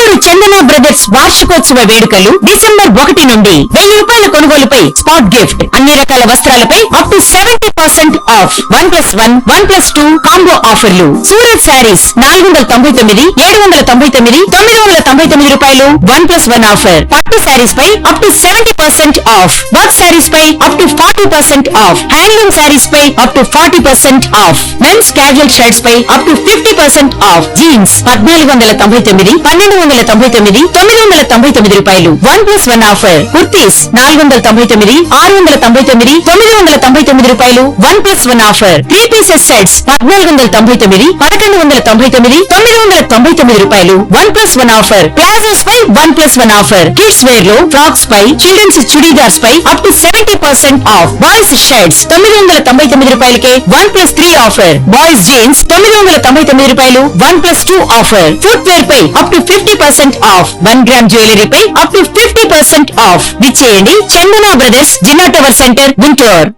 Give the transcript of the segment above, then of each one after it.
నెల్లూరు చందన brothers వార్షికోత్సవ వేడుకలు December 1 నుండి 1000 రూపాయల కొనుగోలుపై స్పాట్ గిఫ్ట్, అన్ని రకాల వస్త్రాలపై అప్ టు 70% ఆఫ్, 1+1, 1+2 కాంబో ఆఫర్లు. సూరత్ శారీస్ 499, 799, 999 రూపాయలు 1+1 ఆఫర్. పట్టు శారీస్ పై up to 70% off, work saris పై up to 40% off, handloom saris పై up to 40% off, men's casual shirts పై అప్ టు 50% ఆఫ్, జీన్స్ 1499, 1299, 999 రూపాయలు 1+1 ఆఫర్. కుర్తీస్ 499, 699, 999 రూపాయలు 1+1 ఆఫర్. 3 పీసెస్ సెట్స్ 1499, 1199, 999 రూపాయలు 1+1 ఆఫర్. ప్లాజోస్ పై 1+1 ఆఫర్. కిడ్స్ వేర్ లో ఫ్రాక్స్ పై, చిల్డ్రన్స్ చుడీదార్స్ పై up to 70% off. Boys shirts 999 రూపాయలకే 1+3 ఆఫర్. బాయ్స్ జీన్స్ 999 రూపాయలు 1+2 ఆఫర్. ఫుట్ వేర్ పై up to 50% off. 1 gram jewellery పై అప్ టు 50% ఆఫ్. విచ్చేయండి చందన బ్రదర్స్, జిల్లా టవర్ సెంటర్, గుంటూరు.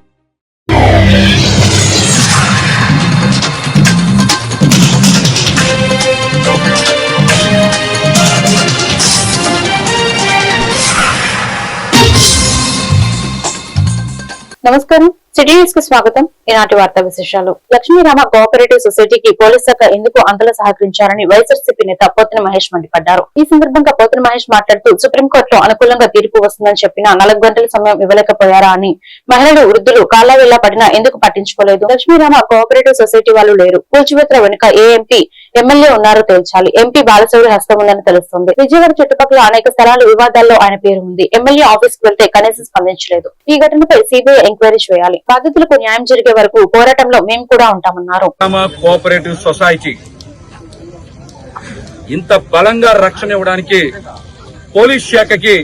నమస్కారం, సిటీ న్యూస్ కు స్వాగతం. ఈనాటి వార్తా విశేషాలు. లక్ష్మీరామ కోఆపరేటివ్ సొసైటీకి పోలీస్ శాఖ ఎందుకు అంతలా సహకరించారని వైఎస్ఆర్సీపీ నేత పోతిన మహేష్ మండిపడ్డారు. ఈ సందర్భంగా పోతిన మహేష్ మాట్లాడుతూ సుప్రీంకోర్టులో అనుకూలంగా తీర్పు వస్తుందని చెప్పినా 4 గంటల సమయం ఇవ్వలేకపోయారా అని, మహిళలు వృద్ధులు కాళ్లవేళ్లా పడినా ఎందుకు పట్టించుకోలేదు, లక్ష్మీరామ కోఆపరేటివ్ సొసైటీ వాళ్ళు లేరు, కూల్చివేతల వెనుక ఏ ఎంపీ ఎమ్మెల్యే ఉన్నారో తేల్చాలి, ఎంపీ బాలశౌరి హస్తం ఉందని తెలుస్తోంది, విజయవాడ చుట్టుపక్కల అనేక స్థలాలు వివాదాల్లో ఆయన పేరు ఉంది, ఎమ్మెల్యే ఆఫీస్ కు వెళ్తే కనీసం స్పందించలేదు, ఈ ఘటనపై సిబిఐ ఎంక్వైరీ చేయాలి, బాధితులకు న్యాయం జరిగే వరకు పోరాటంలో మేము కూడా ఉంటామన్నారు. కోఆపరేటివ్ సొసైటీ ఇంత బలంగా రక్షణ ఇవ్వడానికి పోలీస్ శాఖకి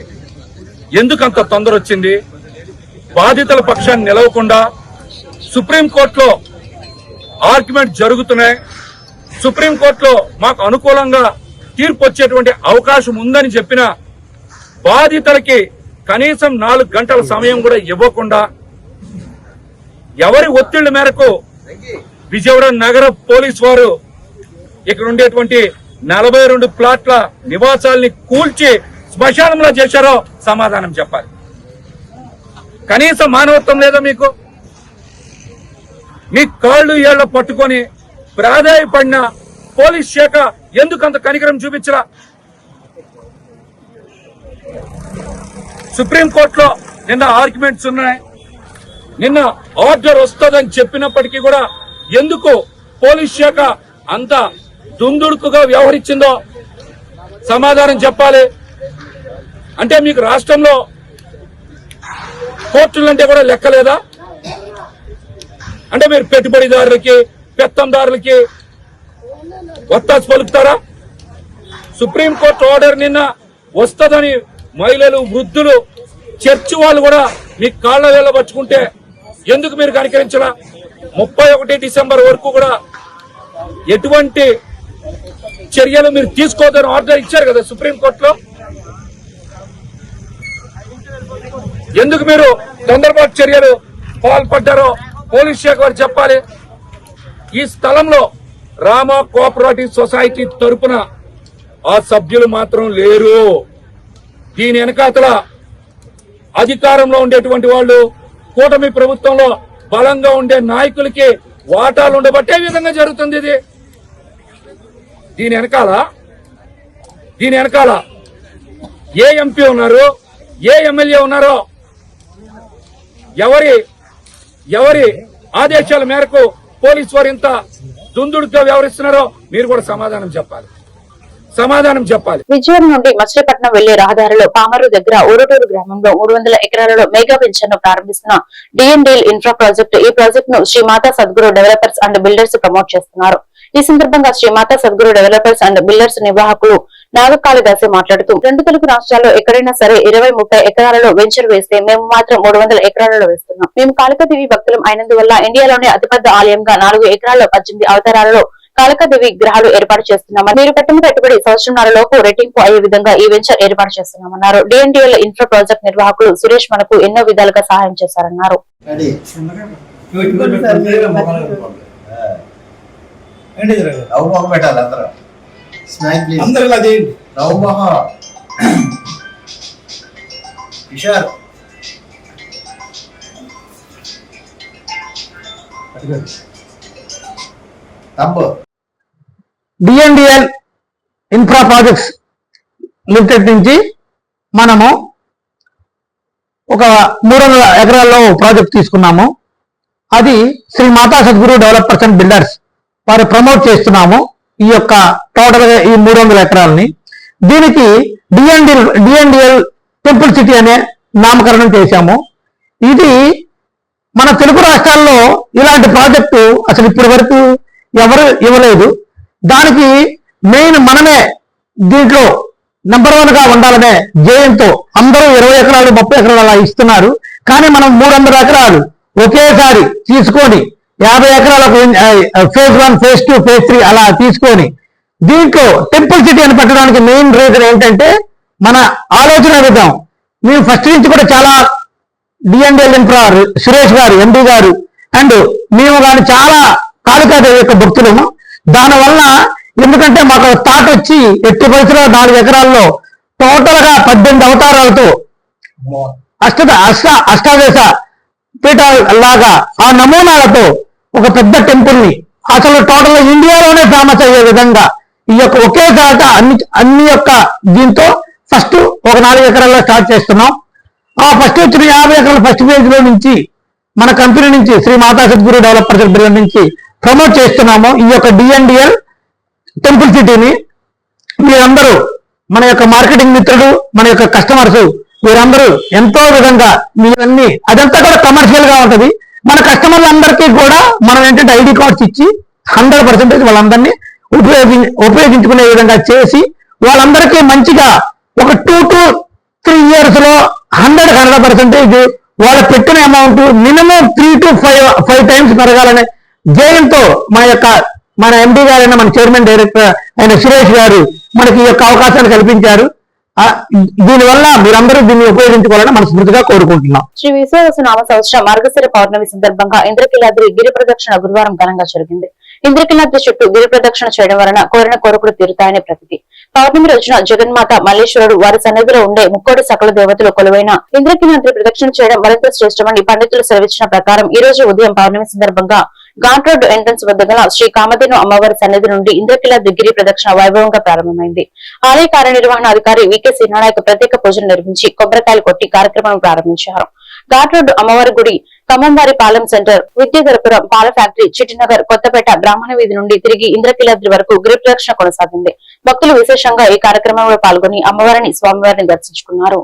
ఎందుకంత తొందర వచ్చింది? బాధితుల పక్షాన్ని నిలవకుండా సుప్రీంకోర్టులో ఆర్గ్యుమెంట్ జరుగుతున్నాయి, సుప్రీంకోర్టులో మాకు అనుకూలంగా తీర్పు వచ్చేటువంటి అవకాశం ఉందని చెప్పిన బాధితులకి కనీసం 4 గంటల సమయం కూడా ఇవ్వకుండా ఎవరి ఒత్తిళ్ల మేరకు విజయవాడ నగర పోలీసు వారు ఇక్కడ ఉండేటువంటి 42 ప్లాట్ల నివాసాలని కూల్చి శ్మశానంలో చేశారో సమాధానం చెప్పాలి. కనీసం మానవత్వం లేదా మీకు? మీ కాళ్ళు ఏళ్ల పట్టుకొని ప్రాధాయపడిన పోలీస్ శాఖ ఎందుకంత కనికరం చూపించరా? సుప్రీంకోర్టులో నిన్న ఆర్గ్యుమెంట్స్ ఉన్నాయి, నిన్న ఆర్డర్ వస్తుందని చెప్పినప్పటికీ కూడా ఎందుకు పోలీస్ శాఖ అంత దుందుడుకుగా వ్యవహరించిందో సమాధానం చెప్పాలి. అంటే మీకు రాష్ట్రంలో కోర్టులంటే కూడా లెక్కలేదా? అంటే మీరు పెట్టుబడిదారులకి, పెత్తందారులకి ఒత్తాసు పలుకుతారా? సుప్రీంకోర్టు ఆర్డర్ నిన్న వస్తుందని మహిళలు, వృద్ధులు, చర్చి వాళ్ళు కూడా మీ కాళ్ల వేళ్ళ పట్టుకుంటే ఎందుకు మీరు కనికరించరా? 31 డిసెంబర్ వరకు కూడా ఎటువంటి చర్యలు మీరు తీసుకోవద్దని ఆర్డర్ ఇచ్చారు కదా సుప్రీంకోర్టులో. ఎందుకు మీరు తొందరపాటు చర్యలు పాల్పడ్డారో పోలీస్ శాఖ వారు చెప్పాలి. ఈ స్థలంలో రామ కోఆపరేటివ్ సొసైటీ తరపున ఆ సభ్యులు మాత్రం లేరు. దీని వెనకాతల అధికారంలో ఉండేటువంటి వాళ్ళు, కూటమి ప్రభుత్వంలో బలంగా ఉండే నాయకులకి వాటాలు ఉండబట్టే విధంగా జరుగుతుంది. ఇది దీని వెనకాల ఏ ఎంపీ ఉన్నారు, ఏ ఎమ్మెల్యే ఉన్నారో, ఎవరి ఆదేశాల మేరకు పోలీసు వారు ఇంత దుందుడుగా వ్యవహరిస్తున్నారో మీరు కూడా సమాధానం చెప్పాలి. విజయవాడ నుండి మచిలీపట్నం వెళ్లే రహదారిలో పామరు దగ్గర ఊరటూరు గ్రామంలో 300 ఎకరాలలో మెగా వెంచర్ ను ప్రారంభిస్తున్న డిఎన్డిఎల్ ఇన్ఫ్రా ప్రాజెక్టు. ఈ ప్రాజెక్ట్ ను Shri Mata Sadguru developers and builders promote చేస్తున్నారు. ఈ సందర్భంగా Shri Mata Sadguru developers and builders నిర్వాహకులు నాగకాళిదాసి మాట్లాడుతూ, 2 తెలుగు రాష్ట్రాల్లో ఎక్కడైనా సరే 20-30 ఎకరాలలో వెంచర్ వేస్తే మేము మాత్రం 300 ఎకరాలలో వేస్తున్నాం. మేము కాళికాదేవి భక్తులం అయినందువల్ల ఇండియాలోనే అతిపెద్ద ఆలయంగా 4 ఎకరాల్లో 18 అవతారాలలో కాళికాదేవి విగ్రహాలు ఏర్పాటు చేస్తున్నామని, మీరు పెట్టిన పెట్టుబడి సంవత్సరంన్నరలోపు రెట్టింపు అయ్యే విధంగా ఈ వెంచర్ ఏర్పాటు చేస్తున్నామన్నారు. డిఎన్డిఎల్ ఇన్ఫ్రా ప్రాజెక్ట్ నిర్వాహకులు సురేష్ మనకు ఎన్నో విధాలుగా సహాయం చేశారన్నారు. నవమహ కిషోర్ తమ్ము డిఎన్డిఎల్ ఇన్ఫ్రా ప్రాజెక్ట్స్ లిమిటెడ్ నుంచి మనము ఒక 300 ఎకరాల్లో ప్రాజెక్ట్ తీసుకున్నాము. అది Shri Mata Sadguru developers and builders వారు ప్రమోట్ చేస్తున్నాము. ఈ యొక్క టోటల్ గా ఈ 300 ఎకరాలని దీనికి డిఎన్డిఎల్ టెంపుల్ సిటీ అనే నామకరణం చేశాము. ఇది మన తెలుగు రాష్ట్రాల్లో ఇలాంటి ప్రాజెక్టు అసలు ఇప్పటి వరకు ఎవరు ఇవ్వలేదు. దానికి మెయిన్ మనమే దీంట్లో నెంబర్ 1 గా ఉండాలనే ధ్యేయంతో అందరూ 20 ఎకరాలు 30 ఎకరాలు అలా ఇస్తున్నారు. కానీ మనం 300 ఎకరాలు ఒకేసారి తీసుకొని 50 ఎకరాలకు ఫేజ్ 1, ఫేజ్ 2, ఫేజ్ 3 అలా తీసుకొని దీంట్లో టెంపుల్ సిటీ అని పెట్టడానికి మెయిన్ రీజన్ ఏంటంటే మన ఆలోచన విధానం. మేము ఫస్ట్ నుంచి కూడా చాలా డిఎన్డిఎల్ ఇన్ఫ్రా సురేష్ గారు ఎండి గారు అండ్ మేము కానీ చాలా కాళికాదేవి యొక్క భక్తులము. దానివల్ల ఎందుకంటే మాకు థాట్ వచ్చి ఎట్టి పరిస్థితుల్లో 4 ఎకరాల్లో టోటల్ గా 18 అవతారాలతో అష్టాదశ పీఠాల లాగా ఆ నమూనాలతో ఒక పెద్ద టెంపుల్ ని అసలు టోటల్ ఇండియాలోనే ఫేమస్ అయ్యే విధంగా ఈ యొక్క ఒకే దాట అన్ని యొక్క దీంతో ఫస్ట్ ఒక 4 ఎకరాల్లో స్టార్ట్ చేస్తున్నాం. ఆ ఫస్ట్ వచ్చిన 50 ఎకరాల ఫస్ట్ ఫేజ్ లో నుంచి మన కంపెనీ నుంచి శ్రీ మాతా సద్గురు డెవలపర్స్ బిల్డర్ నుంచి ప్రమోట్ చేస్తున్నాము ఈ యొక్క డిఎన్డిఎల్ టెంపుల్ సిటీని. మీరందరూ మన యొక్క మార్కెటింగ్ మిత్రులు, మన యొక్క కస్టమర్స్ వీరందరూ ఎంతో విధంగా మీరన్నీ అదంతా కూడా కమర్షియల్ గా ఉంటది. మన కస్టమర్లందరికీ కూడా మనం ఏంటంటే ఐడి కార్డ్స్ ఇచ్చి 100% వాళ్ళందరినీ ఉపయోగించుకునే విధంగా చేసి వాళ్ళందరికీ మంచిగా ఒక 2 to 3 years లో 100% వాళ్ళు పెట్టిన అమౌంట్ మినిమం 3 to 5 times పెరగాలనే ధ్యేయంతో మన ఎండి గారైన మన చైర్మన్ డైరెక్టర్ అయిన సురేష్ గారు మనకి ఈ యొక్క అవకాశాన్ని కల్పించారు. దీనివల్ల మీరందరూ దీన్ని ఉపయోగించుకోవాలని మనస్ఫూర్తిగా కోరుకుంటున్నాం. శ్రీ విశ్వావసునామ సంవత్సరం మార్గశిర పౌర్ణమి సందర్భంగా ఇంద్రకీలాద్రి గిరి ప్రదక్షిణ గురువారం ఘనంగా జరిగింది. ఇంద్రకీలాద్రి చుట్టూ గిరి ప్రదక్షిణ చేయడం వలన కోరిన కోరికలు తీరుతాయని ప్రతీతి. పౌర్ణమి రోజున జగన్మాత మల్లేశ్వరుడు వారి సన్నిధిలో ఉండే ముక్కోటి సకల దేవతలు కొలువైన ఇంద్రకీలాద్రి ప్రదక్షిణ చేయడం మరింత శ్రేష్టమని పండితులు సెలవిచ్చిన ప్రకారం ఈ రోజు ఉదయం పౌర్ణమి సందర్భంగా ఘాట్ రోడ్డు ఎంట్రన్స్ వద్ద గల శ్రీ కామధేను అమ్మవారి సన్నిధి నుండి ఇంద్రకీలాద్రి గిరి ప్రదక్షిణ వైభవంగా ప్రారంభమైంది. ఆలయ కార్యనిర్వహణాధికారి వికే శ్రీనారాయణ ప్రత్యేక పూజలు నిర్వహించి కొబ్బరికాయలు కొట్టి కార్యక్రమం ప్రారంభించారు. ఘాట్ రోడ్డు అమ్మవారి గుడి, ఖమ్మంవారి పాలెం సెంటర్, విద్యాధరపురం పాల ఫ్యాక్టరీ, చిట్టినగర్, కొత్తపేట, బ్రాహ్మణ వీధి నుండి తిరిగి ఇంద్రకీలాద్రి వరకు గిరి ప్రదక్షిణ కొనసాగింది. భక్తులు విశేషంగా ఈ కార్యక్రమంలో పాల్గొని అమ్మవారిని, స్వామివారిని దర్శించుకున్నారు.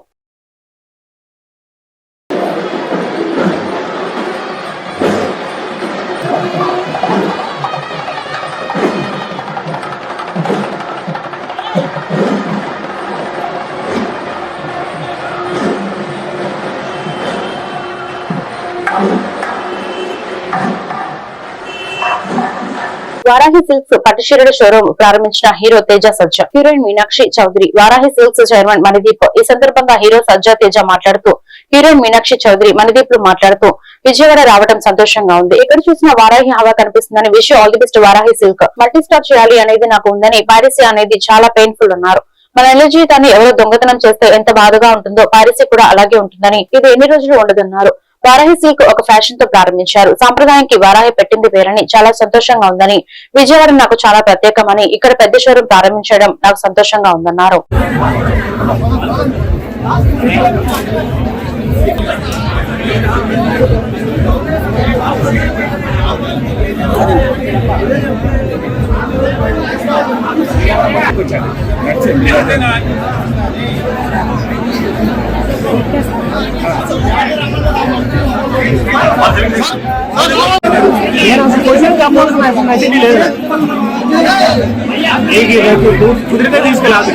వారాహి సిల్క్స్ పట్టుచీరల షోరూమ్ ప్రారంభించిన hero Teja Sajja, heroine Meenakshi Chaudhary, Varahi silks chairman Manideep. ఈ సందర్భంగా హీరో సజ్జా తేజ మాట్లాడుతూ, హీరోయిన్ మీనాక్షి చౌదరి, మణిదీప్ మాట్లాడుతూ విజయవాడ రావడం సంతోషంగా ఉంది. ఎక్కడ చూసినా వారాహి హవా కనిపిస్తుందని, wish all the best Varahi silk. Multi star చేయాలి అనేది నాకు ఉందని, పైరసీ అనేది చాలా పెయిన్ఫుల్ అన్నారు. మన నిజ జీవితాన్ని ఎవరో దొంగతనం చేస్తే ఎంత బాధగా ఉంటుందో పైరసీ కూడా అలాగే ఉంటుందని, ఇది ఎన్ని రోజులు ఉండదన్నారు. వారాహి సిల్క్ ఒక ఫ్యాషన్ తో ప్రారంభించారు. సాంప్రదాయానికి వారాహి పెట్టింది పేరని చాలా సంతోషంగా ఉందని, విజయవాడ నాకు చాలా ప్రత్యేకమని, ఇక్కడ పెద్ద షోరూం ప్రారంభించడం నాకు సంతోషంగా ఉందన్నారు. కుదిరితే తీసుకెళ్ళాలి.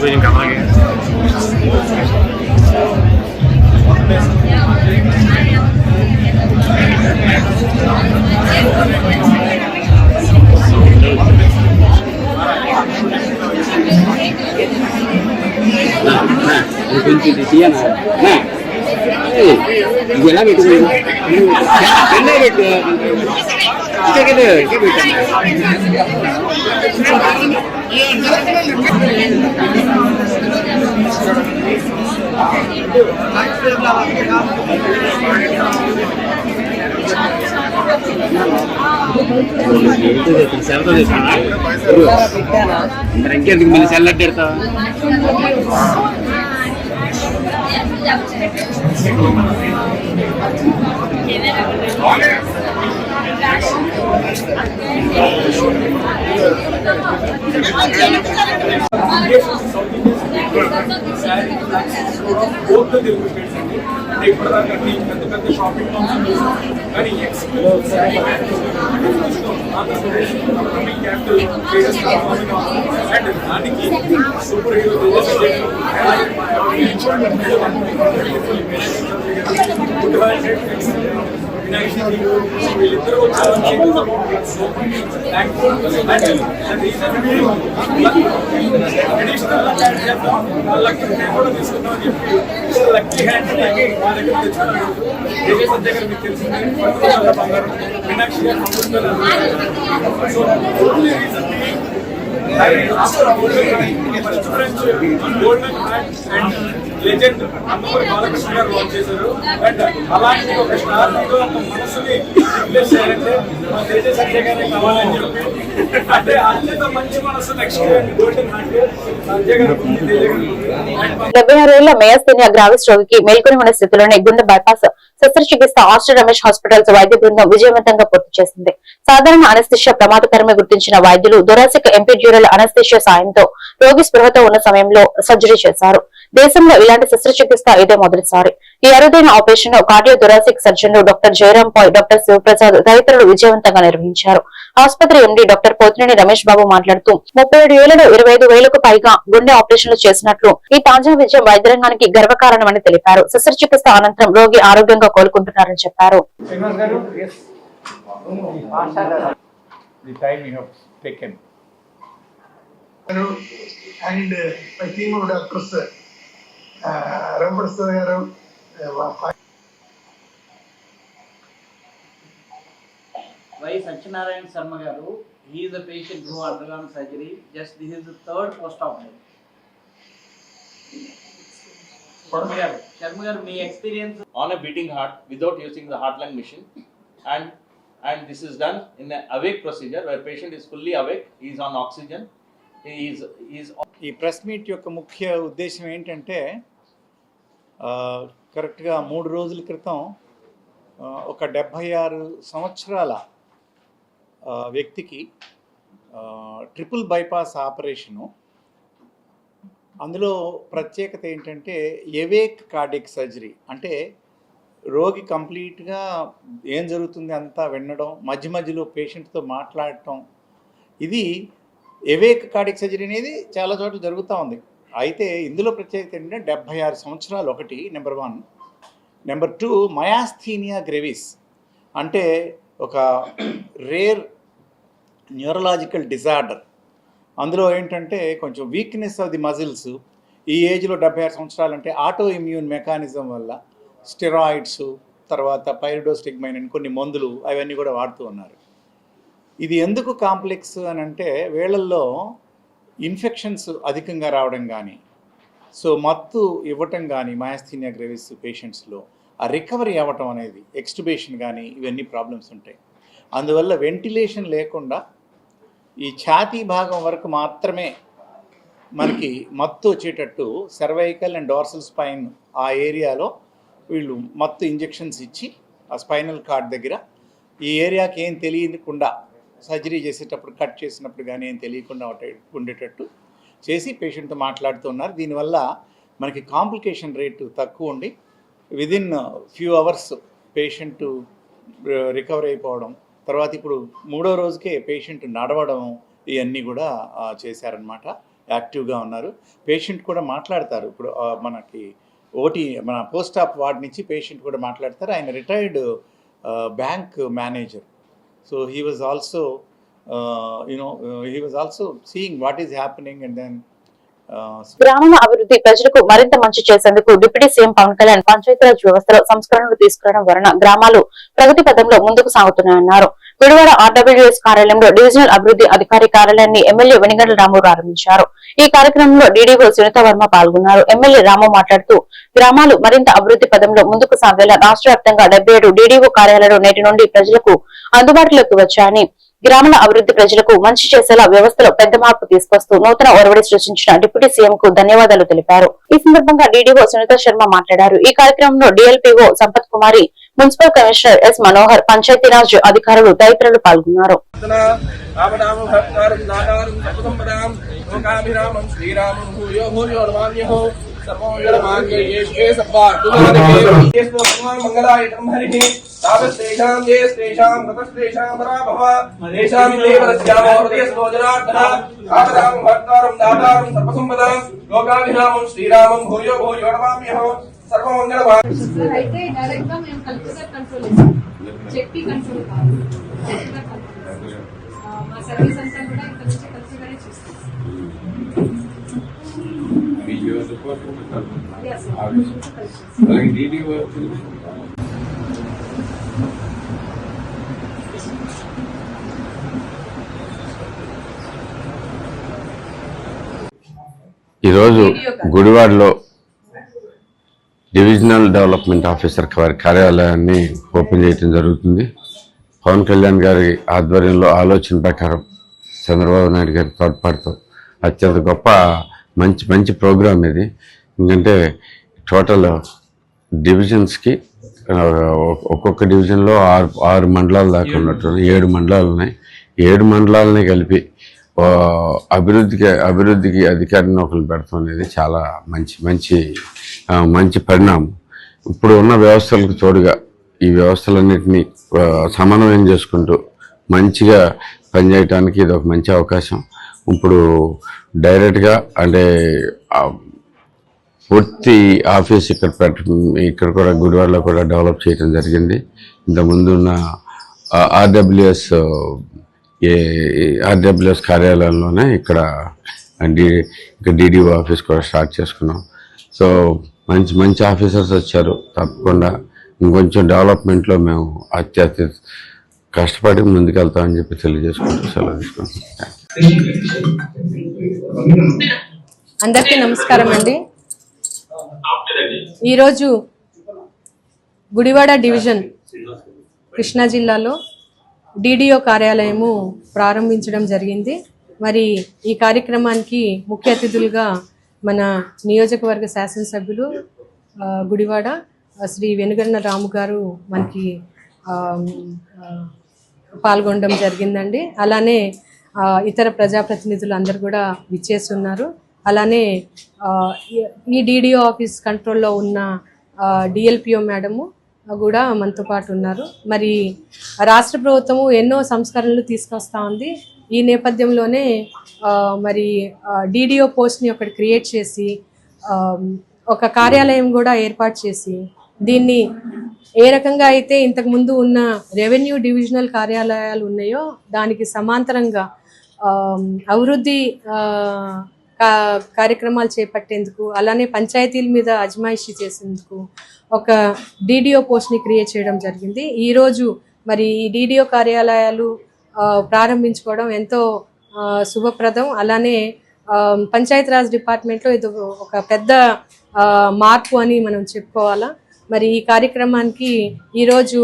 కొంచెం కమలగే ఎలా పెట్టు సెల్తో తీసుకున్నా ఇంకెందుకు మీరు సెల్ అడ్డెడతావా పెద్ద షాపింగ్ కానీ దానికి సూపర్ హీరో వీళ్ళిద్దరూ లక్కీ హ్యాండ్ మా దగ్గర తెచ్చుకున్నాను. సంజయ్ గారు మీకు తెలిసిందే బంగారం మీనాక్షి గారు so only reason golden hand and legend Nandamuri Balakrishna గారు లాంచ్ చేశారు. అండ్ అలాంటి ఒక స్టార్ హీరో ఒక మనసుని రిప్లేస్ చేయాలంటే మా తేజ సంజయ్ గారే కావాలని చెప్పి అంటే అత్యంత మంచి మనసు నెక్స్ట్ గోల్డెన్ హ్యాండ్ సంజయ్ గారు 76 ఏళ్ల మేయస్థేనియా గ్రావిస్ రోగికి మేల్కొని ఉన్న స్థితిలోనే గుండె బైపాస్ శస్త్రచికిత్స ఆస్టర్ రమేష్ హాస్పిటల్స్ వైద్య బృందం విజయవంతంగా పూర్తి చేసింది. సాధారణ అనస్థిషియా ప్రమాదకరమే గుర్తించిన వైద్యులు థొరాసిక్ ఎంపిడ్యూరల్ అనస్థిషియా సాయంతో రోగి స్పృహతో ఉన్న సమయంలో సర్జరీ చేశారు. దేశంలో ఇలాంటి శస్త్రచికిత్స ఇదే మొదటిసారి. ఈ అరుదైన ఆపరేషన్ కార్డియో థొరాసిక్ సర్జన్లు డాక్టర్ జయరాం పాయ్, డాక్టర్ శివప్రసాద్ తదితరులు విజయవంతంగా నిర్వహించారు. ఆసుపత్రి ఎండీ డాక్టర్ పోతినేని రమేష్ బాబు మాట్లాడుతూ 37 ఏళ్లలో 25,000కు పైగా గుండె ఆపరేషన్లు చేసినట్లు ఈ తాజా విజయం వైద్య రంగానికి గర్వకారణమని తెలిపారు. శస్త్రచికిత్స అనంతరం రోగి ఆరోగ్యంగా కోలుకుంటున్నారని చెప్పారు. And my team of doctors, Ramprasad garu, Y. Satyanarayan Sharma garu, he is a patient who undergone surgery. Just this is the third post-op. Sharma garu, my experience on a beating heart without using the heart lung machine, and this is done in an awake procedure where patient is fully awake, he is on oxygen. ఈ press meet యొక్క ముఖ్య ఉద్దేశం ఏంటంటే కరెక్ట్గా 3 రోజుల క్రితం ఒక 76 సంవత్సరాల వ్యక్తికి ట్రిపుల్ బైపాస్ ఆపరేషను. అందులో ప్రత్యేకత ఏంటంటే ఎవేక్ కార్డియక్ సర్జరీ, అంటే రోగి కంప్లీట్గా ఏం జరుగుతుంది అంతా వినడం, మధ్య మధ్యలో పేషెంట్తో మాట్లాడటం. ఇది ఎవేక్ కార్డియక్ సర్జరీ అనేది చాలా చోట్ల జరుగుతూ ఉంది. అయితే ఇందులో ప్రత్యేకత ఏంటంటే 76 సంవత్సరాలు ఒకటి, నెంబర్ 1. నెంబర్ 2, మయాస్థీనియా గ్రెవిస్ అంటే ఒక రేర్ న్యూరలాజికల్ డిజార్డర్. అందులో ఏంటంటే కొంచెం వీక్నెస్ ఆఫ్ ది మజిల్స్. ఈ ఏజ్లో 76 సంవత్సరాలు అంటే ఆటో ఇమ్యూన్ మెకానిజం వల్ల స్టెరాయిడ్స్, తర్వాత పైరిడోస్టిగ్మైన్ అని కొన్ని మందులు అవన్నీ కూడా వాడుతూ ఉన్నారు. ఇది ఎందుకు కాంప్లెక్స్ అని అంటే వీళ్ళల్లో ఇన్ఫెక్షన్స్ అధికంగా రావడం కానీ, సో మత్తు ఇవ్వటం కానీ మయాస్థీనియా గ్రెవిస్ పేషెంట్స్లో ఆ రికవరీ అవ్వటం అనేది, ఎక్స్టుబేషన్ కానీ ఇవన్నీ ప్రాబ్లమ్స్ ఉంటాయి. అందువల్ల వెంటిలేషన్ లేకుండా ఈ ఛాతీ భాగం వరకు మాత్రమే మనకి మత్తు వచ్చేటట్టు సర్వైకల్ అండ్ డార్సల్ స్పైన్ ఆ ఏరియాలో వీళ్ళు మత్తు ఇంజెక్షన్స్ ఇచ్చి ఆ స్పైనల్ కార్డ్ దగ్గర ఈ ఏరియాకి ఏం తెలియకుండా సర్జరీ చేసేటప్పుడు కట్ చేసినప్పుడు కానీ ఏం తెలియకుండా ఉండేటట్టు చేసి పేషెంట్తో మాట్లాడుతున్నారు. దీనివల్ల మనకి కాంప్లికేషన్ రేటు తక్కువ ఉండి within few hours patient recover అయిపోవడం. తర్వాత ఇప్పుడు 3వ రోజుకే పేషెంట్ నడవడం ఇవన్నీ కూడా చేశారనమాట. యాక్టివ్గా ఉన్నారు. పేషెంట్ కూడా మాట్లాడతారు. ఇప్పుడు మనకి మన పోస్ట్ ఆప్ వార్డ్ నుంచి పేషెంట్ కూడా మాట్లాడతారు. ఆయన retired bank manager. So he was also, he was also seeing what is happening, and then గ్రామ అభివృద్ధి ప్రజలకు మరింత మంచి చేసేందుకు డిప్యూటీ సీఎం పవన్ కళ్యాణ్ పంచాయతీరాజ్ వ్యవస్థలో సంస్కరణలు తీసుకురావడం వలన గ్రామాలు ప్రగతి పథంలో ముందుకు సాగుతున్నాయన్నారు. గుడివాడ ఆర్డబ్ల్యూఎస్ కార్యాలయంలో డివిజనల్ అభివృద్ధి అధికారి కార్యాలయాన్ని ఎమ్మెల్యే వెనిగండ్ల రాము ప్రారంభించారు. ఈ కార్యక్రమంలో డీడీఓ సునీత వర్మ పాల్గొన్నారు. ఎమ్మెల్యే రాము మాట్లాడుతూ గ్రామాలు మరింత అభివృద్ధి పథంలో ముందుకు సాగేలా రాష్ట్ర వ్యాప్తంగా 77 డీడీఓ కార్యాలయాలు నేటి నుండి ప్రజలకు అందుబాటులోకి వచ్చాయని, గ్రామాల అభివృద్ధి ప్రజలకు మంచి చేసేలా వ్యవస్థలో పెద్ద మార్పు తీసుకొస్తూ నూతన ఒరవడి సృష్టించిన డిప్యూటీ సీఎం కు ధన్యవాదాలు తెలిపారు. ఈ సందర్భంగా డీడీఓ సునీత శర్మ మాట్లాడారు. ఈ కార్యక్రమంలో DLPO Sampath Kumari, municipal commissioner S Manohar, Panchayati Raj అధికారులు తదితరులు పాల్గొన్నారు. అయితే డైరెక్ట్ గా మేము కలెక్టర్ కంట్రోల్ చేస్తాం, చెప్పి కంట్రోల్ కాదు, మా సర్వీస్ అంతా కూడా ఇక్కడ నుంచి కలెక్టర్ గారే చూస్తాం. ఈరోజు గుడివాడలో డివిజనల్ డెవలప్మెంట్ ఆఫీసర్ కార్యాలయాన్ని ఓపెన్ చేయడం జరుగుతుంది. పవన్ కళ్యాణ్ గారి ఆధ్వర్యంలో ఆలోచన ప్రకారం చంద్రబాబు నాయుడు గారి తోడ్పాటుతో అత్యంత గొప్ప మంచి ప్రోగ్రామ్ ఇది. ఎందుకంటే టోటల్ డివిజన్స్కి ఒక్కొక్క డివిజన్లో 6 మండలాలు దాకా ఉన్నట్టు 7 మండలాలు ఉన్నాయి. 7 మండలాలని కలిపి అభివృద్ధికి అధికారిని ఒకరు పెడతాం అనేది చాలా మంచి పరిణామం. ఇప్పుడు ఉన్న వ్యవస్థలకు తోడుగా ఈ వ్యవస్థలన్నింటినీ సమన్వయం చేసుకుంటూ మంచిగా పనిచేయడానికి ఇది ఒక మంచి అవకాశం. ఇప్పుడు డైరెక్ట్గా అంటే పూర్తి ఆఫీస్ ఇక్కడ కూడా గుడివాడలో కూడా డెవలప్ చేయడం జరిగింది. ఇంతకుముందు ఉన్న ఆర్డబ్ల్యూఎస్ కార్యాలయంలోనే ఇక్కడ డీడీఓ ఆఫీస్ కూడా స్టార్ట్ చేసుకున్నాం. సో మంచి ఆఫీసర్స్ వచ్చారు. తప్పకుండా ఇంకొంచెం డెవలప్మెంట్లో మేము అత్యంత కష్టపడి ముందుకెళ్తామని చెప్పి తెలియజేసుకుంటూ సెలవు తీసుకుంటాం. అందరికీ నమస్కారం అండి. ఈరోజు గుడివాడ డివిజన్ కృష్ణా జిల్లాలో డిడిఓ కార్యాలయము ప్రారంభించడం జరిగింది. మరి ఈ కార్యక్రమానికి ముఖ్య అతిథులుగా మన నియోజకవర్గ శాసనసభ్యులు గుడివాడ శ్రీ వెనుగండ్ల రాము గారు మనకి పాల్గొనడం జరిగిందండి. అలానే ఇతర ప్రజాప్రతినిధులు అందరు కూడా విచ్చేస్తున్నారు. అలానే ఈ డిడిఓ ఆఫీస్ కంట్రోల్లో ఉన్న డిఎల్పిఓ మేడము కూడా మనతో పాటు ఉన్నారు. మరి రాష్ట్ర ప్రభుత్వము ఎన్నో సంస్కరణలు తీసుకొస్తా ఉంది. ఈ నేపథ్యంలోనే మరి డిడిఓ పోస్ట్ని ఒకటి క్రియేట్ చేసి ఒక కార్యాలయం కూడా ఏర్పాటు చేసి దీన్ని ఏ రకంగా అయితే ఇంతకుముందు ఉన్న రెవెన్యూ డివిజనల్ కార్యాలయాలు ఉన్నాయో దానికి సమాంతరంగా అభివృద్ధి కార్యక్రమాలు చేపట్టేందుకు, అలానే పంచాయతీల మీద అజమాయిషీ చేసేందుకు ఒక డిడిఓ పోస్ట్ని క్రియేట్ చేయడం జరిగింది. ఈరోజు మరి ఈ డిడిఓ కార్యాలయాలు ప్రారంభించుకోవడం ఎంతో శుభప్రదం. అలానే పంచాయతీరాజ్ డిపార్ట్మెంట్లో ఇది ఒక పెద్ద మార్పు అని మనం చెప్పుకోవాలా. మరి ఈ కార్యక్రమానికి ఈరోజు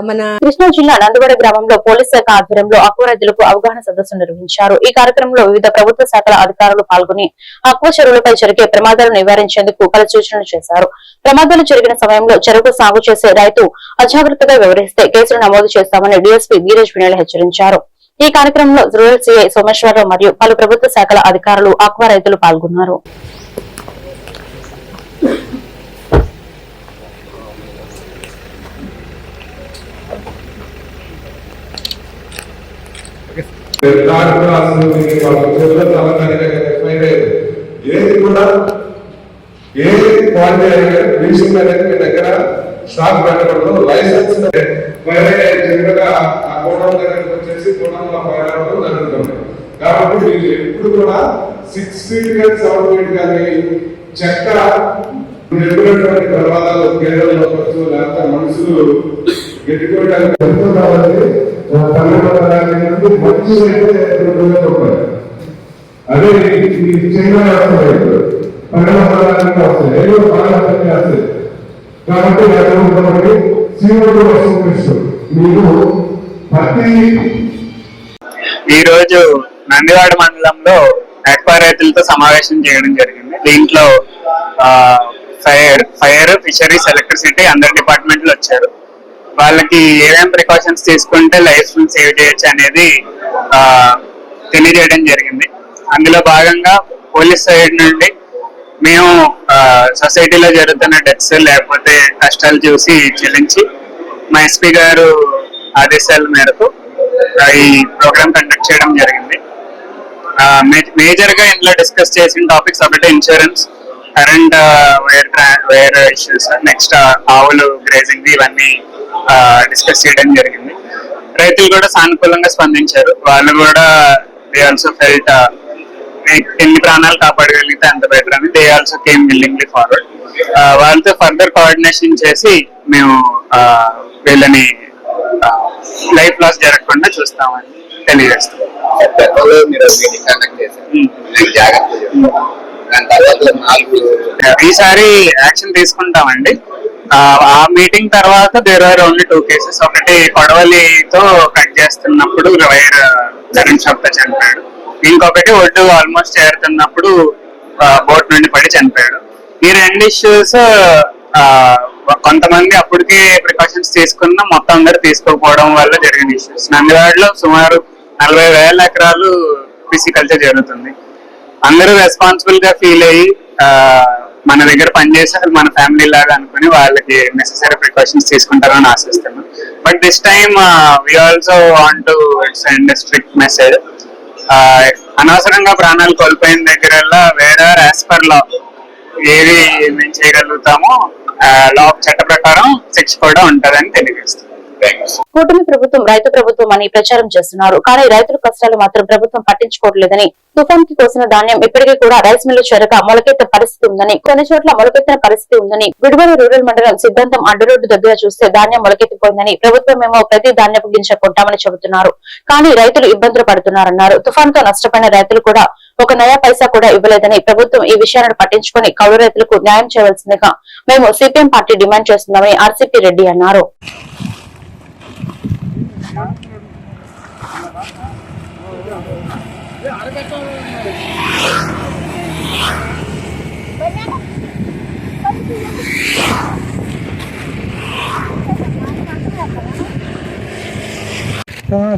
మన కృష్ణా జిల్లా నందివాడ గ్రామంలో పోలీస్ శాఖ ఆధ్వర్యంలో అక్వా రైతులకు అవగాహన సదస్సు నిర్వహించారు. ఈ కార్యక్రమంలో వివిధ ప్రభుత్వ శాఖల అధికారులు పాల్గొని అక్వా చెరువులపై జరిగే ప్రమాదాలను నివారించేందుకు పలు సూచనలు చేశారు. ప్రమాదాలు జరిగిన సమయంలో చెరువు సాగు చేసే రైతు అజాగ్రత్తగా వ్యవహరిస్తే కేసులు నమోదు చేస్తామని డీఎస్పీ వీరేష్ వినయ్ హెచ్చరించారు. ఈ కార్యక్రమంలో రూరల్ సీఐ సోమేశ్వరరావు మరియు పలు ప్రభుత్వ శాఖల అధికారులు అక్వా రైతులు పాల్గొన్నారు. ఏది కూడా ఏ క్వాలిటీ అనేది మీ దగ్గర స్టాక్ పెట్టకూడదు. లైసెన్స్ జనరల్గా ఆ గోడౌన్ దగ్గరకు వచ్చేసి గోడౌన్లో ఫైర్ అవ్వడం జరుగుతుంది. కాబట్టి మీరు ఎప్పుడు కూడా 6 feet కానీ 7 feet కానీ చెక్క ఎటువంటి ప్రమాదాలు కేరళలో వచ్చు, లేకపోతే మనుషులు ఎట్టుకోవడానికి కాబట్టి 12,000 నుండి మంచి అయితే 2,000 రూపాయలు. అదే చిన్న 12,000 వస్తాయి, ఏదో బాగా వస్తాయి. కాబట్టి మీరు ప్రతి ఈ రోజు నందివాడ మండలంలో ఆక్వా రైతులతో సమావేశం చేయడం జరిగింది. దీంట్లో ఫైర్, ఫిషరీస్, ఎలక్ట్రిసిటీ అందరి డిపార్ట్మెంట్లు వచ్చారు. వాళ్ళకి ఏమేం ప్రికాషన్స్ తీసుకుంటే లైఫ్ సేవ్ చేయొచ్చు అనేది తెలియజేయడం జరిగింది. అందులో భాగంగా పోలీస్ సైడ్ నుండి మేము సొసైటీలో జరుగుతున్న డెత్స్ లేకపోతే కష్టాలు చూసి చెల్లించి మా ఎస్పీ గారు ఆదేశాల మేరకు ఈ ప్రోగ్రామ్ కండక్ట్ చేయడం జరిగింది. మేజర్ గా ఇందులో డిస్కస్ చేసిన టాపిక్స్ ఒకటి insurance, current wire issues, next ఆవులు గ్రేజింగ్, ఇవన్నీ డిస్కస్ చేయడం జరిగింది. రైతులు కూడా సానుకూలంగా స్పందించారు. వాళ్ళు కూడా దే ఆల్సో ఫెల్ట్ ఎన్ని ప్రాణాలు కాపాడగలిగితే అంత బెటర్ అని they also came willingly forward. వాళ్ళతో ఫర్దర్ కోఆర్డినేషన్ చేసి మేము వీళ్ళని లైఫ్ లాస్ జరగకుండా చూస్తామని తెలియజేస్తాం. ఈసారి యాక్షన్ తీసుకుంటామండి. ఆ మీటింగ్ తర్వాత దేర్ ఆర్ ఓన్లీ 2 కేసెస్. ఒకటి కొడవలితో కట్ చేస్తున్నప్పుడు వైర్ కరెంట్ షాక్ తో చనిపోయాడు. ఇంకొకటి ఒడ్డు ఆల్మోస్ట్ చేరుతున్నప్పుడు బోట్ నుండి పడి చనిపోయాడు. ఈ 2 ఇష్యూస్ కొంతమంది అప్పటికే ప్రికాషన్స్ తీసుకున్న మొత్తం అందరూ తీసుకోకపోవడం వల్ల జరిగిన ఇష్యూస్. నందివాడలో సుమారు 40,000 ఎకరాలు పిసికల్చర్ జరుగుతుంది. అందరూ రెస్పాన్సిబుల్ గా ఫీల్ అయ్యి మన దగ్గర పనిచేసారు మన ఫ్యామిలీ లాగా అనుకుని వాళ్ళకి నెసెసరీ ప్రికాషన్స్ తీసుకుంటారని ఆశిస్తున్నాం. But this time we also want to send strict message. అనవసరంగా ప్రాణాలు కోల్పోయిన దగ్గరల్లా వేరే యాజ్ పర్ లా ఏది మేము చేయగలుగుతామో లా చట్ట ప్రకారం శిక్ష కూడా ఉంటదని తెలియజేస్తాం. కూటమి ప్రభుత్వం రైతు ప్రభుత్వం అని ప్రచారం చేస్తున్నారు. కానీ రైతుల కష్టాలు మాత్రం ప్రభుత్వం పట్టించుకోవట్లేదని, తుఫాన్ కి కోసిన ధాన్యం ఇప్పటికీ కూడా రైస్ మిల్లు చేరక మొలకెత్తిన పరిస్థితి ఉందని, కొన్ని చోట్ల మొలకెత్తిన పరిస్థితి ఉందని, గుడివాడ రూరల్ మండలం సిద్ధాంతం అడ్డరోడ్డు దగ్గర చూస్తే ధాన్యం మొలకెత్తిపోయిందని, ప్రభుత్వమేమో ప్రతి ధాన్యపు గింజ కొంటామని చెబుతున్నారు. కానీ రైతులు ఇబ్బందులు పడుతున్నారన్నారు. తుఫాన్ తో నష్టపోయిన రైతులు కూడా ఒక నయా పైసా కూడా ఇవ్వలేదని, ప్రభుత్వం ఈ విషయాలను పట్టించుకుని కౌలు రైతులకు న్యాయం చేయవలసిందిగా మేము సిపిఎం పార్టీ డిమాండ్ చేస్తున్నామని ఆర్సీపీ రెడ్డి అన్నారు.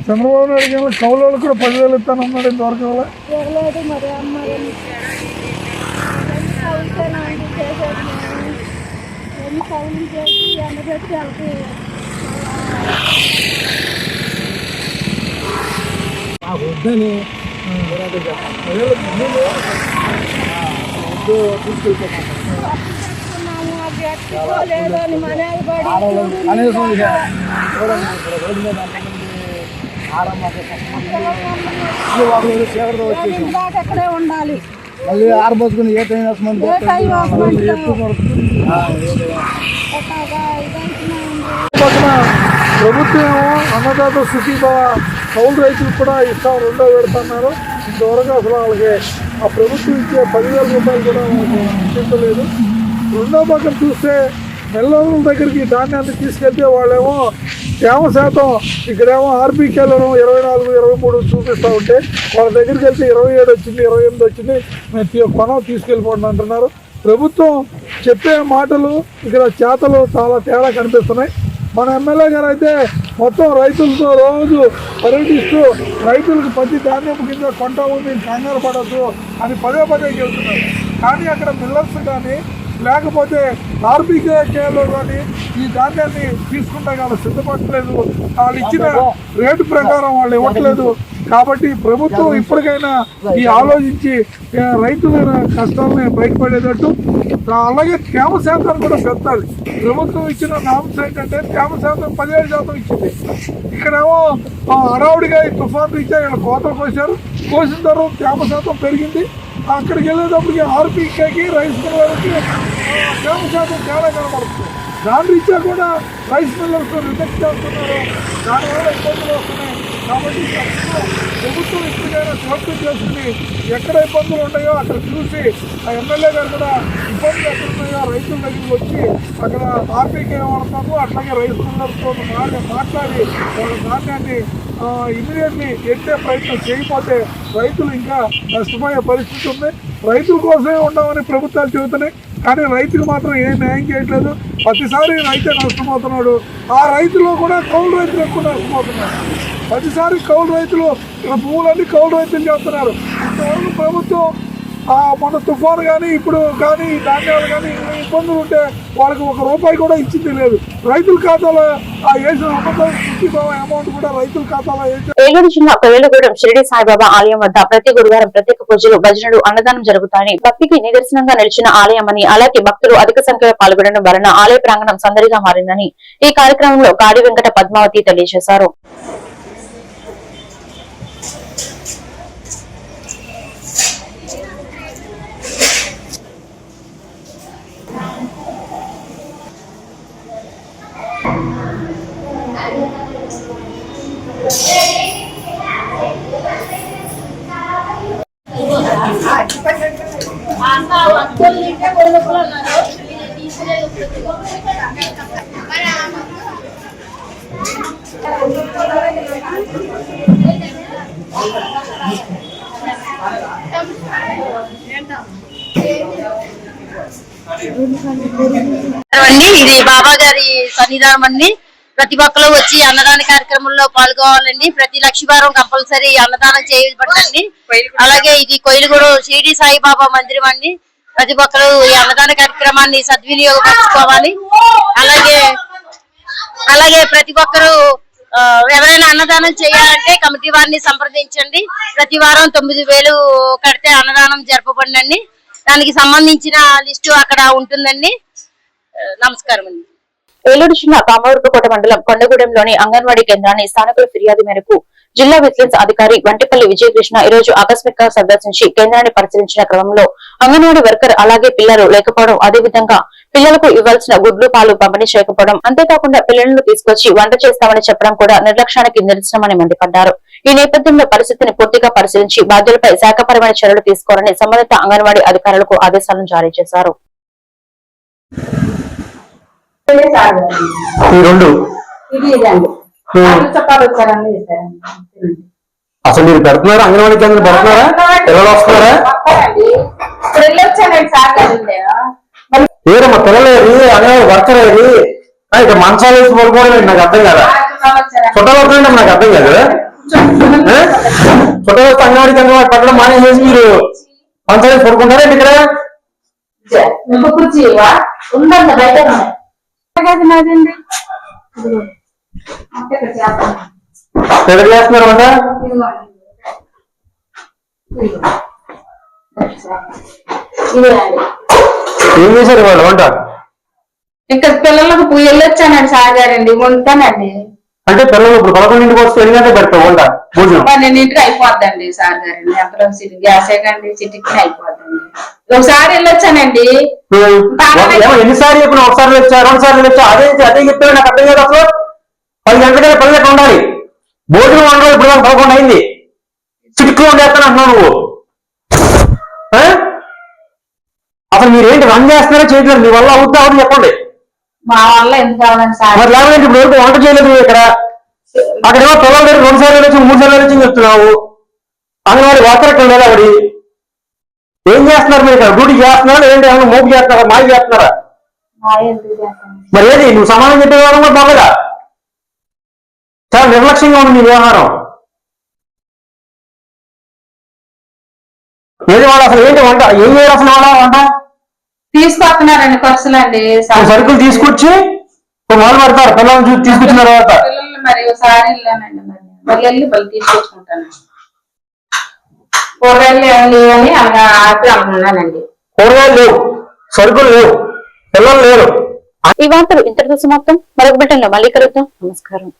చంద్రబాబు నాయుడు కౌలు కూడా 10,000 ఇస్తానన్నాడు. ఇంతవరకు వద్దని అక్కడే ఉండాలి. మళ్ళీ ఆరబోసుకుని ఏ టైం ప్రభుత్వం అన్నదాత సుఖీభవ కౌలు రైతులు కూడా ఇస్తాం 2వ పెడుతున్నారు. ఇంతవరకు అసలు వాళ్ళకి ఆ ప్రభుత్వం ఇచ్చే 10,000 రూపాయలు కూడా ఇప్పించలేదు. 2వ పక్కన చూస్తే నెల్లూరు దగ్గరికి ధాన్యాన్ని తీసుకెళ్తే వాళ్ళేమో తేమ శాతం ఇక్కడేమో ఆర్బీకేలను 24, 23 చూపిస్తూ ఉంటే వాళ్ళ దగ్గరికి వెళ్తే 27 వచ్చింది, 28 వచ్చింది, మేము కొనం తీసుకెళ్ళిపోండి అంటున్నారు. ప్రభుత్వం చెప్పే మాటలు ఇక్కడ చేతలు చాలా తేడా కనిపిస్తున్నాయి. మన ఎమ్మెల్యే గారు అయితే మొత్తం రైతులతో రోజు పర్యటిస్తూ రైతులకు ప్రతి ధాన్యం కింద కొంటాము, మీరు కంగారు పడద్దు అని పదే చెబుతున్నారు. కానీ అక్కడ మిల్లర్స్ కానీ లేకపోతే ఆర్బీకేలో కానీ ఈ ధాన్యాన్ని తీసుకుంటే వాళ్ళు సిద్ధపడలేదు, వాళ్ళు ఇచ్చిన రేటు ప్రకారం వాళ్ళు ఇవ్వట్లేదు. కాబట్టి ప్రభుత్వం ఇప్పటికైనా ఈ ఆలోచించి రైతుల కష్టాలని బయటపడేటట్టు, అలాగే తేమ శాతాన్ని కూడా పెంచాలి. ప్రభుత్వం ఇచ్చిన నామ్స్ ఏంటంటే తేమ శాతం 17% ఇచ్చింది. ఇక్కడేమో హడావుడిగా ఈ తుఫాన్ రీత్యా ఇక్కడ కోతలు కోసారు. కోసిన తర్వాత తేమ శాతం పెరిగింది. అక్కడికి వెళ్ళేటప్పటికి ఆర్బీకేకి రైస్ మిల్లర్కి తేమ శాతం తేడా కనబడుతుంది. దాని రీత్యా కూడా రైస్ మిల్లర్స్ రిజెక్ట్ చేస్తున్నారు, దానివల్ల ఇబ్బందులు వస్తున్నాయి. కాబట్టి ప్రభుత్వం ఇప్పటికైనా జోక్యం చేసుకుని ఎక్కడ ఇబ్బందులు ఉన్నాయో అక్కడ చూసి ఆ ఎమ్మెల్యే గారు కూడా ఇబ్బందులు ఎక్కడ ఉన్నాయో రైతుల దగ్గరికి వచ్చి అక్కడ ఆర్బీకే వాడతాము, అట్లాగే రైస్ మిల్లర్స్తో మాట్లాడి వాళ్ళ ధాన్యాన్ని ఇమీడియట్లీ ఎట్టే ప్రయత్నం చేయకపోతే రైతులు ఇంకా నష్టపోయే పరిస్థితి ఉంది. రైతుల కోసమే ఉండమని ప్రభుత్వాలు చెబుతున్నాయి, కానీ రైతుకు మాత్రం ఏం న్యాయం చేయట్లేదు. ప్రతిసారి రైతే నష్టపోతున్నాడు. ఆ రైతులో కూడా కౌలు రైతులు ఎక్కువ నష్టపోతున్నారు. ప్రతిసారి కౌలు రైతులు భూములన్నీ కౌలు రైతులు చేస్తున్నారు. ఇంతవరకు ప్రభుత్వం మొన్న తుఫాను కానీ ఇప్పుడు కానీ ధాన్యాలు కానీ ఇబ్బందులు ఉంటే వాళ్ళకి ₹1 కూడా ఇచ్చింది లేదు. రైతుల ఖాతాలో వేసిన అమౌంట్ కూడా రైతుల ఖాతాలో వేసి. ఏలూరు జిల్లా కొయ్యలగూడెం షిరిడి సాయిబాబా ఆలయం వద్ద ప్రతి గురువారం ప్రత్యేక పూజలు, భజనలు, అన్నదానం జరుగుతాయని, భక్తికి నిదర్శనంగా నిలిచిన ఆలయమని, అలాగే భక్తులు అధిక సంఖ్యలో పాల్గొనడం వలన ఆలయ ప్రాంగణం సందడిగా మారిందని ఈ కార్యక్రమంలో గాడి వెంకట పద్మావతి తెలియజేశారు. ఇది బాబా గారి సన్నిధానం అండి. ప్రతి ఒక్కరు వచ్చి అన్నదాన కార్యక్రమంలో పాల్గొవాలండి. ప్రతి లక్షవారం కంపల్సరీ అన్నదానం చేయబడుతుంది. అలాగే ఇది కొయ్యలగూడెం షిరిడి సాయిబాబా మందిరం అండి. ప్రతి ఒక్కరు ఈ అన్నదాన కార్యక్రమాన్ని సద్వినియోగపరచుకోవాలి. అలాగే ప్రతి ఒక్కరు ఎవరైనా అన్నదానం చేయాలంటే కమిటీ వారిని సంప్రదించండి. ప్రతి వారం 9,000 కడితే అన్నదానం జరపబడిందండి. దానికి సంబంధించిన లిస్టు అక్కడ ఉంటుందండి. నమస్కారం అండి. ఏలూరు జిల్లా కామవరపుకోట మండలం కొండగూడెంలోని అంగన్వాడీ కేంద్రాన్ని స్థానికుల ఫిర్యాదు మేరకు జిల్లా విజిలెన్స్ అధికారి వంటిపల్లి విజయకృష్ణ ఈరోజు ఆకస్మికంగా సందర్శించి కేంద్రాన్ని పరిశీలించిన క్రమంలో అంగన్వాడీ వర్కర్ అలాగే పిల్లలు లేకపోవడం, అదేవిధంగా పిల్లలకు ఇవ్వాల్సిన గుడ్లు పాలు పంపిణీ చేయకపోవడం, అంతేకాకుండా పిల్లలను తీసుకొచ్చి వంట చేస్తామని చెప్పడం కూడా నిర్లక్ష్యానికి నిదర్శనమని మండిపడ్డారు. ఈ నేపథ్యంలో పరిస్థితిని పూర్తిగా పరిశీలించి బాధ్యులపై శాఖపరమైన చర్యలు తీసుకోవాలని సంబంధిత అంగన్వాడీ అధికారులకు ఆదేశాలను జారీ చేశారు. అసలు మీరు పెడుతున్నారా? అంగన్వాడీ కేంద్రం పెడుతున్నారా? పిల్లలు వస్తున్నారా? ఏరమ్మా పిల్లలు అంగన్వాడీ వర్కర్ ఏది? ఇక్కడ మంచాలు వేసి పడుకోవడం నాకు అర్థం కదా. చుట్టాలు వస్తుందంటే నాకు అర్థం కాదు. చుట్టాలు వస్తే అంగన్వాడీ కేంద్రం పట్టడం మానేసి మీరు మంచాలు వేసి పడుకుంటారా ఇక్కడ? ఎక్కడ చేస్తున్నారు వంట? ఏం చేశారు వాళ్ళు వంట? ఇక్కడ పిల్లలకు వెళ్ళొచ్చానండి సార్ గారండి, ఉంటానండి. అంటే పిల్లలు ఇప్పుడు 11ంటికి వస్తే 8 గంటలకు పెడతావు వంట భోజనం? 12ంటికి అయిపోద్దండి సార్ గారండి. అక్కడ గ్యాస్ ఏంటండి చిటికి అయిపోద్దండి. ఒకసారి వెళ్ళొచ్చానండి. ఎన్నిసార్లు చెప్పిన? ఒకసారి వచ్చా, 2 సార్లు వచ్చా, అదే చెప్పాను. నాకు అర్థం కాదు. అసలు 10 గంటలకి 10 గంటలు ఉండాలి భోజనం. వండాలి. ఇప్పుడు 11 అయింది. చిటిక్లో ఉండేస్తాను అంటున్నావు నువ్వు. అసలు మీరేంటి రన్ చేస్తున్నారో చేయట్లేదు? మీ వల్ల అవుతా అవుతుంది చెప్పండి. మా వల్ల ఎందుకు కావాలండి సార్? మరి లేకపోతే ఇప్పుడు వరకు వంట చేయలేదు ఇక్కడ. అక్కడేమో పిల్లల దగ్గర 2 సార్లు వచ్చి 3 సార్లు వచ్చి చెప్తున్నావు. అంగన్వాడీ వర్కర్ ఇక్కడ లేదా? అవి ఏం చేస్తున్నారు మీరు ఇక్కడ? డ్యూటీ చేస్తున్నారా? ఏంటి ఏమన్నా మోపు చేస్తున్నారా? మాయ చేస్తున్నారా? మరి ఏది నువ్వు సమాధానం చెప్పే వ్యవహారం కూడా బాగా చాలా నిర్లక్ష్యంగా ఉంది మీ వ్యవహారం. ఏది వాళ్ళు అసలు ఏంటి వంట? ఏం చేయాలి అసలు వాళ్ళ వంట? తీసుకొస్తున్నారండి ఖర్చులు అండి సరుకులు తీసుకొచ్చి మొదలు పెడతారు పిల్లల్ని చూసి తీసుకొచ్చిన తర్వాత పిల్లల్ని మరి ఒకసారి వెళ్ళానండి మరి వెళ్ళి మళ్ళీ తీసుకొచ్చుకుంటాను కూరగాయలు ఏమి లేవని అలాగా ఆపి అనుకున్నానండి కూరగాయలు లేవు సరుకులు లేవు పిల్లలు లేరు. ఈ వార్తలు ఇంతటితో సమాప్తం. మరొక బిడ్డలో మళ్ళీ కలుద్దాం. నమస్కారం.